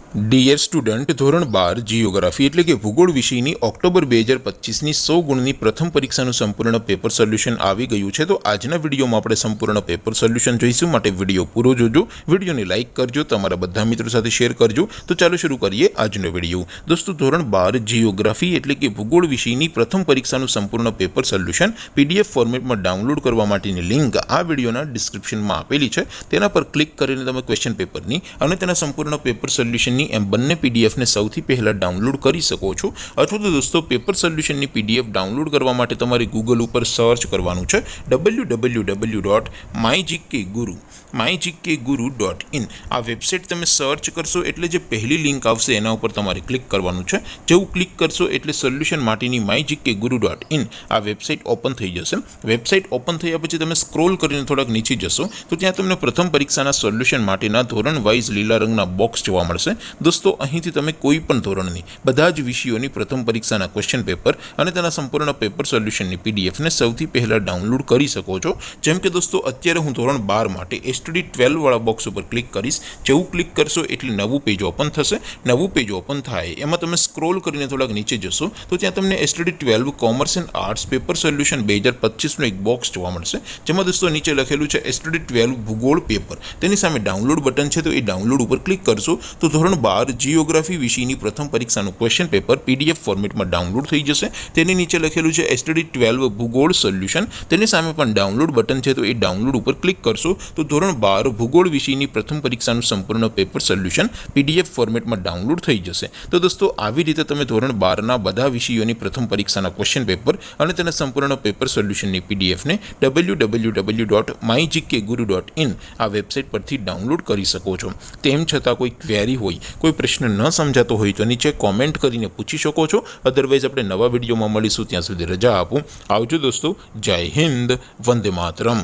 Dear student, ધોરણ 12 geography એટલે કે ભૂગોળ વિષયની ઓક્ટોબર 2025ની 100 ગુણની પ્રથમ પરીક્ષાનું સંપૂર્ણ પેપર સોલ્યુશન આવી ગયું છે। તો આજના વિડીયોમાં આપણે સંપૂર્ણ પેપર સોલ્યુશન જોઈશું, માટે વિડીયો પૂરો જોજો, વિડીયોને લાઇક કરજો, તમારા બધા મિત્રો સાથે શેર કરજો। તો ચાલો શરૂ કરીએ આજનો વિડીયો। દોસ્તો, ધોરણ 12 જીઓગ્રાફી એટલે કે ભૂગોળ વિષયની પ્રથમ પરીક્ષાનું સંપૂર્ણ પેપર સોલ્યુશન પીડીએફ ફોર્મેટમાં ડાઉનલોડ કરવા માટેની લિંક આ વિડીયોના ડિસ્ક્રિપ્શનમાં આપેલી છે। તેના પર ક્લિક કરીને તમે ક્વેશ્ચન પેપરની અને તેના સંપૂર્ણ પેપર સોલ્યુશન એમ બંને પીડીએફને સૌથી પહેલાં ડાઉનલોડ કરી શકો છો। અથવા તો દોસ્તો, પેપર સોલ્યુશનની પીડીએફ ડાઉનલોડ કરવા માટે તમારે ગૂગલ ઉપર સર્ચ કરવાનું છે www.mygkguru.in। આ વેબસાઇટ તમે સર્ચ કરશો એટલે જે પહેલી લિંક આવશે એના ઉપર તમારે ક્લિક કરવાનું છે। જેવું ક્લિક કરશો એટલે સોલ્યુશન માટેની mygkguru.in આ વેબસાઇટ ઓપન થઈ જશે। વેબસાઇટ ઓપન થયા પછી તમે સ્ક્રોલ કરીને થોડાક નીચે જશો તો ત્યાં તમને પ્રથમ પરીક્ષાના સોલ્યુશન માટેના ધોરણ વાઇઝ લીલા રંગના બોક્સ જોવા મળશે। દોસ્તો, અહીંથી તમે કોઈ પણ ધોરણની બધા જ વિષયોની પ્રથમ પરીક્ષાના ક્વેશ્ચન પેપર અને તેના સંપૂર્ણ પેપર સોલ્યુશનની પીડીએફને સૌથી પહેલાં ડાઉનલોડ કરી શકો છો। જેમ કે દોસ્તો, અત્યારે હું ધોરણ 12 માટે એસટીડી 12 વાળા બોક્સ ઉપર ક્લિક કરીશ। જેવું ક્લિક કરશો એટલે નવું પેજ ઓપન થશે। નવું પેજ ઓપન થાય એમાં તમે સ્ક્રોલ કરીને થોડાક નીચે જશો તો ત્યાં તમને STD 12 commerce and arts paper solution 2025નું એક બોક્સ જોવા મળશે, જેમાં દોસ્તો નીચે લખેલું છે એસટીડી 12 ભૂગોળ પેપર। તેની સામે ડાઉનલોડ બટન છે, તો એ ડાઉનલોડ ઉપર ક્લિક કરશો તો ધોરણ 12 જીઓગ્રાફી વિષયની પ્રથમ પરીક્ષાનું ક્વેશ્ચન પેપર પીડીએફ ફોર્મેટમાં ડાઉનલોડ થઈ જશે। તેની નીચે લખેલું છે એસટીડી 12 ભૂગોળ સોલ્યુશન, તેની સામે પણ ડાઉનલોડ બટન છે, તો એ ડાઉનલોડ ઉપર ક્લિક કરશો તો ધોરણ 12 ભૂગોળ વિષયની પ્રથમ પરીક્ષાનું સંપૂર્ણ પેપર સોલ્યુશન પીડીએફ ફોર્મેટમાં ડાઉનલોડ થઈ જશે। તો દોસ્તો, આવી રીતે તમે ધોરણ 12ના બધા વિષયોની પ્રથમ પરીક્ષાના ક્વેશ્ચન પેપર અને તેના સંપૂર્ણ પેપર સોલ્યુશનની પીડીએફને www.mygkguru.in આ વેબસાઇટ પરથી ડાઉનલોડ કરી શકો છો। તેમ છતાં કોઈ ક્વેરી હોય, કોઈ પ્રશ્ન ન સમજાતો હોય તો નીચે કોમેન્ટ કરીને પૂછી શકો છો। અધરવાઇઝ આપણે નવા વિડીયોમાં મળીશું, ત્યાં સુધી રજા આપો। આવજો દોસ્તો, જય હિન્દ, વંદે માતરમ।